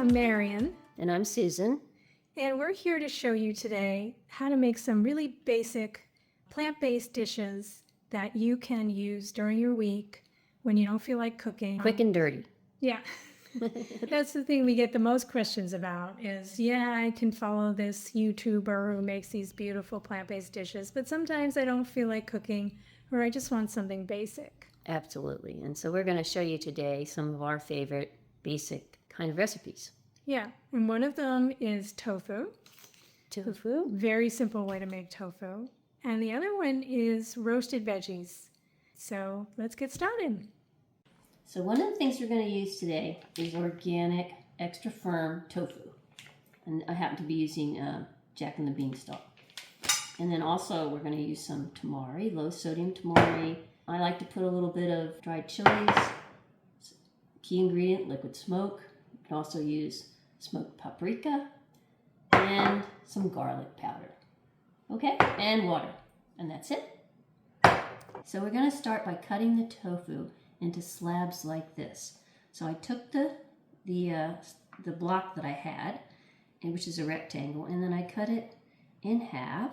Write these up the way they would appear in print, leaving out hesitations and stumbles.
I'm Marion, And I'm Susan. and we're here to show you today how to make some really basic plant-based dishes that you can use during your week when you don't feel like cooking. Quick and dirty. Yeah. That's the thing we get the most questions about is, yeah, I can follow this YouTuber who makes these beautiful plant-based dishes, but sometimes I don't feel like cooking or I just want something basic. Absolutely. And so we're going to show you today some of our favorite basic kind of recipes. Yeah, and one of them is tofu. Tofu. Very simple way to make tofu. And the other one is roasted veggies. So let's get started. So one of the things we're going to use today is organic, extra firm tofu. And I happen to be using Jack and the Beanstalk. And then also we're going to use some tamari, low sodium tamari. I like to put a little bit of dried chilies. Key ingredient, liquid smoke. You can also use smoked paprika and some garlic powder. Okay, and water. And that's it. So we're going to start by cutting the tofu into slabs like this. So I took the block that I had, which is a rectangle, and then I cut it in half.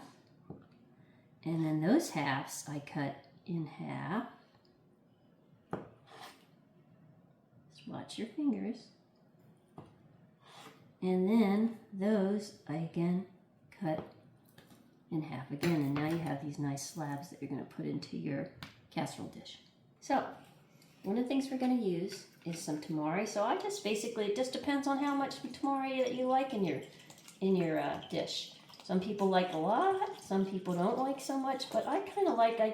And then those halves I cut in half. Just watch your fingers. And then those I again cut in half again. And now you have these nice slabs that you're going to put into your casserole dish. So one of the things we're going to use is some tamari. So I just basically, it just depends on how much tamari that you like in your dish. Some people like a lot, some people don't like so much, but I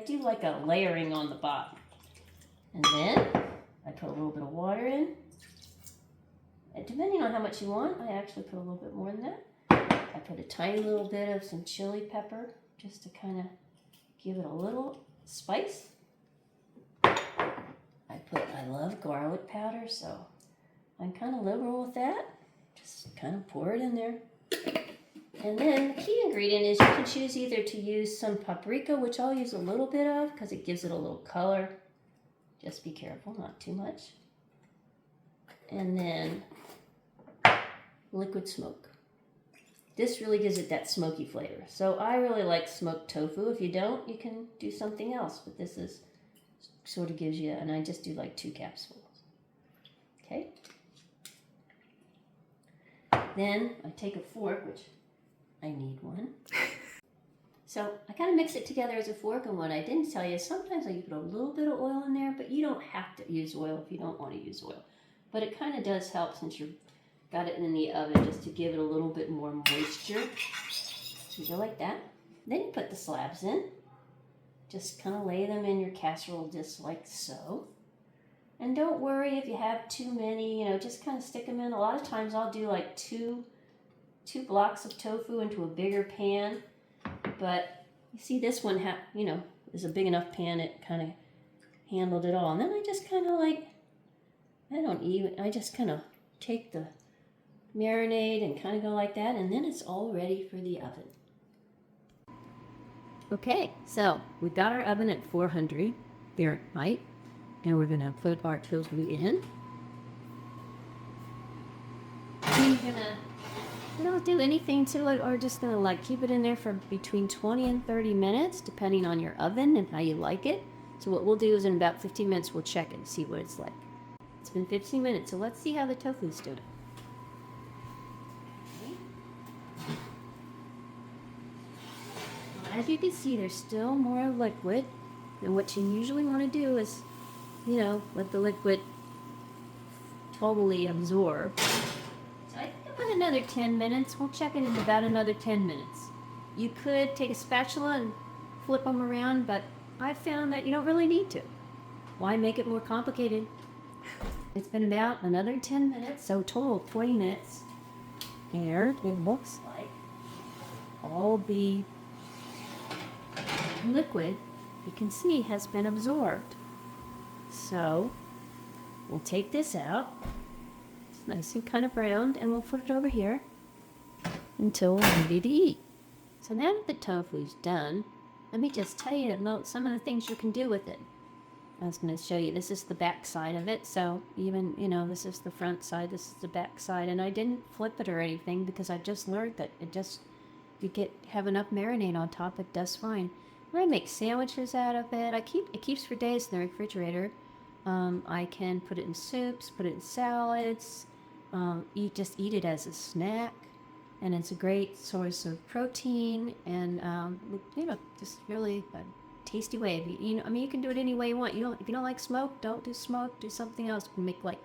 do like a layering on the bottom. And then I put a little bit of water in. And depending on how much you want, I actually put a little bit more than that. I put a tiny little bit of some chili pepper just to kind of give it a little spice. I love garlic powder, so I'm kind of liberal with that. Just kind of pour it in there. And then the key ingredient is you can choose either to use some paprika, which I'll use a little bit of because it gives it a little color. Just be careful, not too much. And then liquid smoke. This really gives it that smoky flavor. So I really like smoked tofu. If you don't, you can do something else, but this is sort of gives you, and I just do like 2 capsules. Okay. Then I take a fork, which I need one. So I kind of mix it together as a fork, and what I didn't tell you is sometimes I put a little bit of oil in there, but you don't have to use oil if you don't want to use oil. But it kind of does help since you've got it in the oven just to give it a little bit more moisture. So you go like that. Then you put the slabs in. Just kind of lay them in your casserole dish like so. And don't worry if you have too many, just kind of stick them in. A lot of times I'll do like two blocks of tofu into a bigger pan. But you see this one, is a big enough pan. It kind of handled it all. And then I just kind of I just kind of take the marinade and kind of go like that. And then it's all ready for the oven. Okay, so we've got our oven at 400 Fahrenheit, and we're going to put our tofu in. We're going to don't do anything to it, or just going to keep it in there for between 20 and 30 minutes, depending on your oven and how you like it. So what we'll do is in about 15 minutes, we'll check it and see what it's like. It's been 15 minutes, so let's see how the tofu's doing. As you can see, there's still more liquid, and what you usually want to do is, let the liquid totally absorb. So I think about another 10 minutes. We'll check it in about another 10 minutes. You could take a spatula and flip them around, but I found that you don't really need to. Why make it more complicated? It's been about another 10 minutes, so total 20 minutes. Here it looks like all the liquid, you can see, has been absorbed. So we'll take this out. It's nice and kind of browned, and we'll put it over here until we're ready to eat. So now that the tofu's done, let me just tell you about some of the things you can do with it. I was going to show you, this is the back side of it. So even, you know, this is the front side, this is the back side. And I didn't flip it or anything because I just learned that you have enough marinade on top, it does fine. I'm going to make sandwiches out of it. It keeps for days in the refrigerator. I can put it in soups, put it in salads, just eat it as a snack. And it's a great source of protein and, you know, just really a tasty way. I mean, you can do it any way you want. If you don't like smoke, don't do smoke. Do something else. You can make like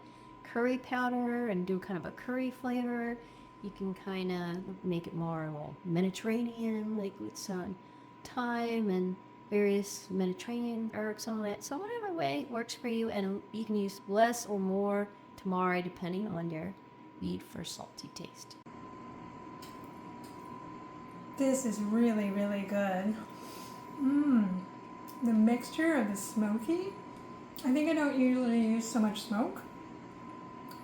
curry powder and do kind of a curry flavor. You can kind of make it more Mediterranean, like with some thyme and various Mediterranean herbs and all that. So whatever way works for you, and you can use less or more tamari depending on your need for salty taste. This is really, really good. The mixture of the smoky. I think I don't usually use so much smoke,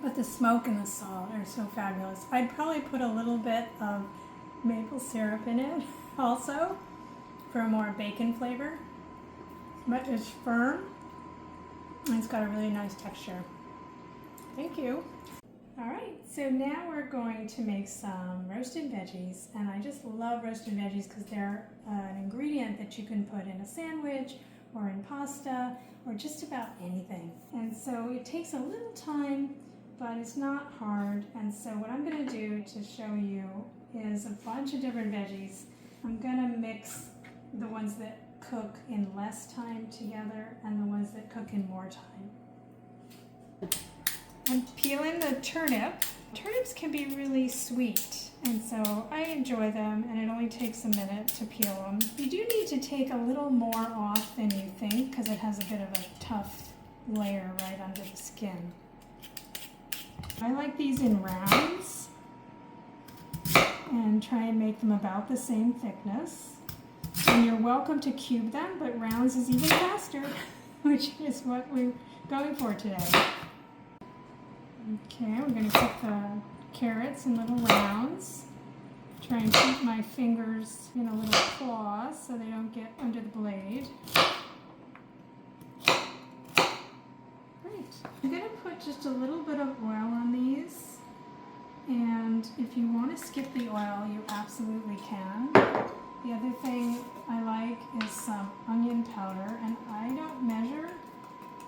but the smoke and the salt are so fabulous. I'd probably put a little bit of maple syrup in it also for a more bacon flavor, but it's firm and it's got a really nice texture. Thank you. All right, so now we're going to make some roasted veggies, and I just love roasted veggies because they're an ingredient that you can put in a sandwich or in pasta or just about anything. And so it takes a little time, but it's not hard. And so what I'm going to do to show you is a bunch of different veggies. I'm going to mix the ones that cook in less time together and the ones that cook in more time. I'm peeling the turnip. Turnips can be really sweet, and so I enjoy them, and it only takes a minute to peel them. You do need to take a little more off than you think because it has a bit of a tough layer right under the skin. I like these in rounds and try and make them about the same thickness. And you're welcome to cube them, but rounds is even faster, which is what we're going for today. Okay, we're going to put the carrots in little rounds. Try and keep my fingers in a little claw so they don't get under the blade. Great. I'm going to put just a little bit of oil on these. And if you want to skip the oil, you absolutely can. The other thing I like is some onion powder, and I don't measure.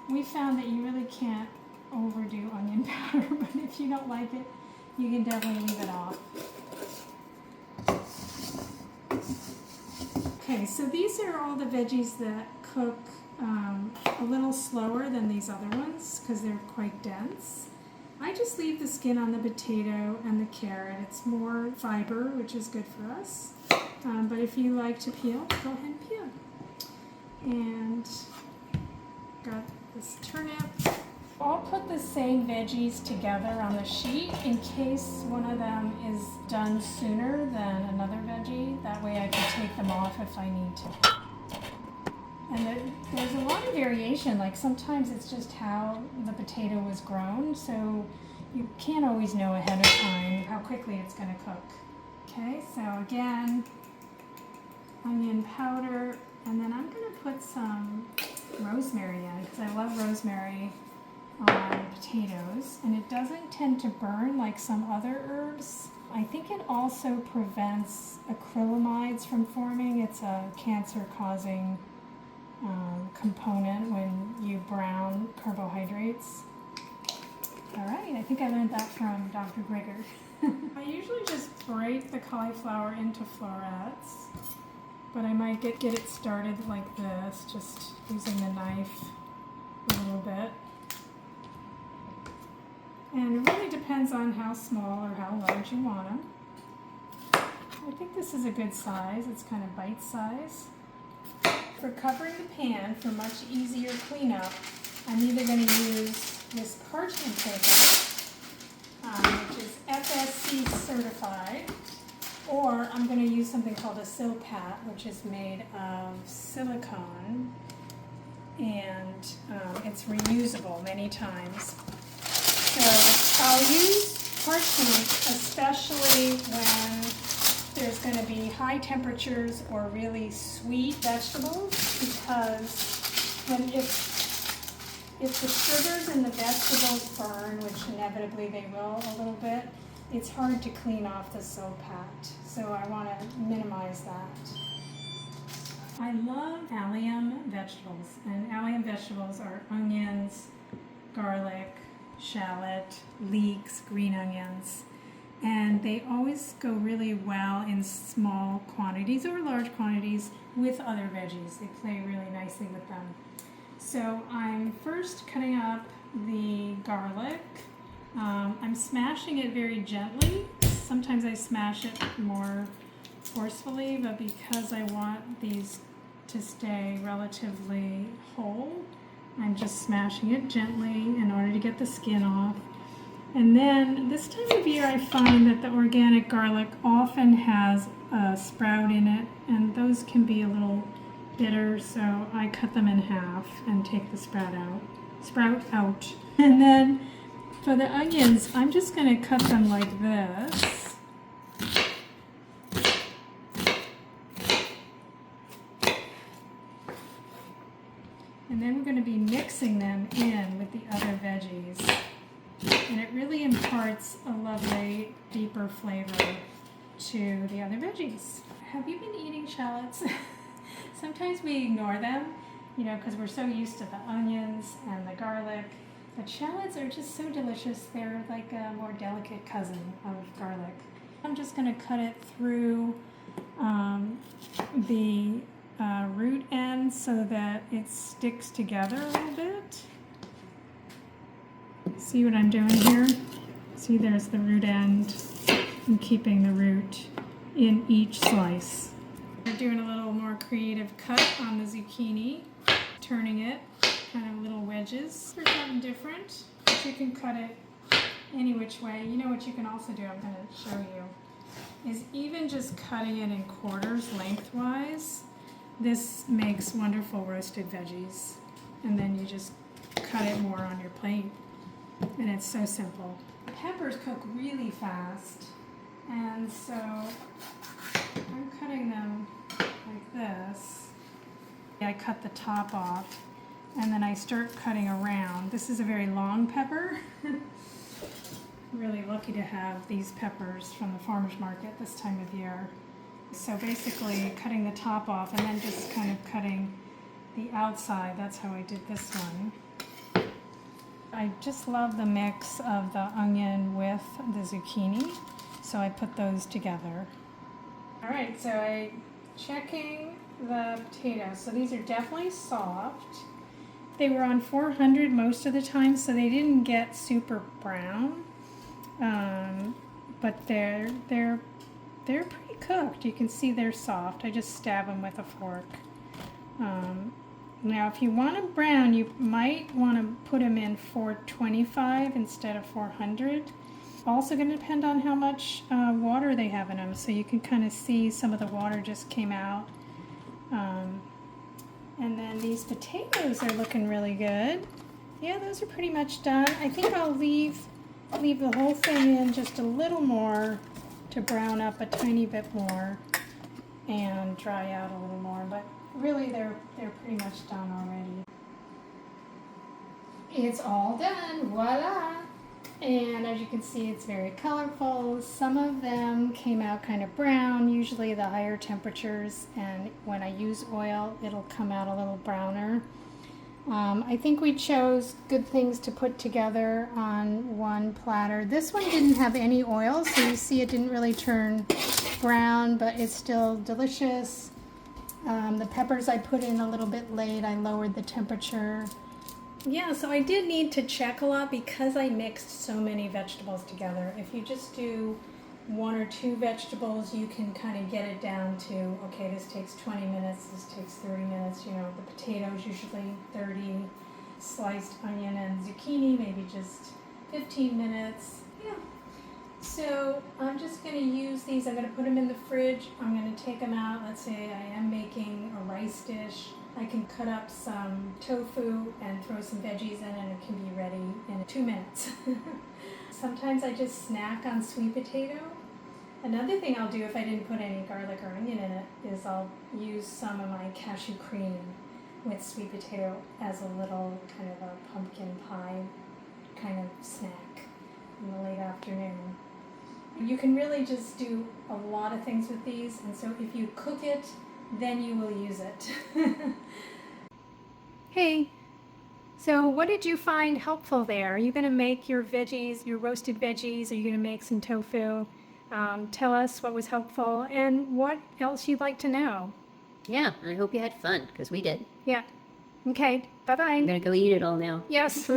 We found that you really can't overdo onion powder, but if you don't like it, you can definitely leave it off. Okay, so these are all the veggies that cook a little slower than these other ones because they're quite dense. I just leave the skin on the potato and the carrot. It's more fiber, which is good for us. But if you like to peel, go ahead and peel. And got this turnip. I'll put the same veggies together on the sheet in case one of them is done sooner than another veggie. That way I can take them off if I need to. And there's a lot of variation, like sometimes it's just how the potato was grown, so you can't always know ahead of time how quickly it's going to cook. Okay, so again, onion powder, and then I'm going to put some rosemary in because I love rosemary on potatoes, and it doesn't tend to burn like some other herbs. I think it also prevents acrylamides from forming. It's a cancer-causing component when you brown carbohydrates. All right, I think I learned that from Dr. Grigger. I usually just break the cauliflower into florets, but I might get it started like this, just using the knife a little bit. And it really depends on how small or how large you want them. I think this is a good size. It's kind of bite size. For covering the pan for much easier cleanup, I'm either going to use this parchment paper, which is FSC certified, or I'm going to use something called a Silpat, which is made of silicone, and it's reusable many times. So I'll use parchment especially when there's going to be high temperatures or really sweet vegetables, because if if the sugars in the vegetables burn, which inevitably they will a little bit, it's hard to clean off the soap pat. So I want to minimize that. I love allium vegetables, and allium vegetables are onions, garlic, shallot, leeks, green onions, and they always go really well in small quantities or large quantities with other veggies. They play really nicely with them. So I'm first cutting up the garlic. I'm smashing it very gently. Sometimes I smash it more forcefully, but because I want these to stay relatively whole, I'm just smashing it gently in order to get the skin off. And then this time of year I find that the organic garlic often has a sprout in it, and those can be a little bitter, so I cut them in half and take the sprout out. And then for the onions, I'm just going to cut them like this. And then we're going to be mixing them in with the other veggies. And it really imparts a lovely, deeper flavor to the other veggies. Have you been eating shallots? Sometimes we ignore them, because we're so used to the onions and the garlic. But shallots are just so delicious. They're like a more delicate cousin of garlic. I'm just going to cut it through the root end so that it sticks together a little bit. See what I'm doing here? See, there's the root end. I'm keeping the root in each slice. We're doing a little more creative cut on the zucchini, turning it kind of little wedges for something different. But you can cut it any which way. You know what you can also do, I'm going to show you, is even just cutting it in quarters lengthwise. This makes wonderful roasted veggies. And then you just cut it more on your plate. And it's so simple. Peppers cook really fast, and so I'm cutting them like this. I cut the top off, and then I start cutting around. This is a very long pepper. Really lucky to have these peppers from the farmer's market this time of year. So basically cutting the top off and then just kind of cutting the outside. That's how I did this one. I just love the mix of the onion with the zucchini, so I put those together. All right, so I'm checking the potatoes. So these are definitely soft. They were on 400 most of the time, so they didn't get super brown, but they're pretty cooked. You can see they're soft. I just stab them with a fork. Now, if you want them brown, you might want to put them in 425 instead of 400. Also going to depend on how much water they have in them. So you can kind of see some of the water just came out. And then these potatoes are looking really good. Yeah, those are pretty much done. I think I'll leave the whole thing in just a little more to brown up a tiny bit more and dry out a little more. But really, they're pretty much done already. It's all done, voila! And as you can see, it's very colorful. Some of them came out kind of brown, usually the higher temperatures, and when I use oil, it'll come out a little browner. I think we chose good things to put together on one platter. This one didn't have any oil, so you see it didn't really turn brown, but it's still delicious. The peppers I put in a little bit late. I lowered the temperature. Yeah, so I did need to check a lot because I mixed so many vegetables together. If you just do one or two vegetables, you can kind of get it down to, okay, this takes 20 minutes, this takes 30 minutes. The potatoes usually 30, sliced onion and zucchini, maybe just 15 minutes. Yeah. So I'm just going to use these. I'm going to put them in the fridge. I'm going to take them out. Let's say I am making a rice dish. I can cut up some tofu and throw some veggies in, and it can be ready in 2 minutes. Sometimes I just snack on sweet potato. Another thing I'll do if I didn't put any garlic or onion in it is I'll use some of my cashew cream. with sweet potato as a little kind of a pumpkin pie kind of snack in the late afternoon. You can really just do a lot of things with these, and so if you cook it, then you will use it. Hey, so what did you find helpful there? Are you going to make your veggies, your roasted veggies? Are you going to make some tofu? Tell us what was helpful and what else you'd like to know. Yeah, I hope you had fun, because we did. Yeah. Okay, bye-bye. I'm gonna go eat it all now. Yes.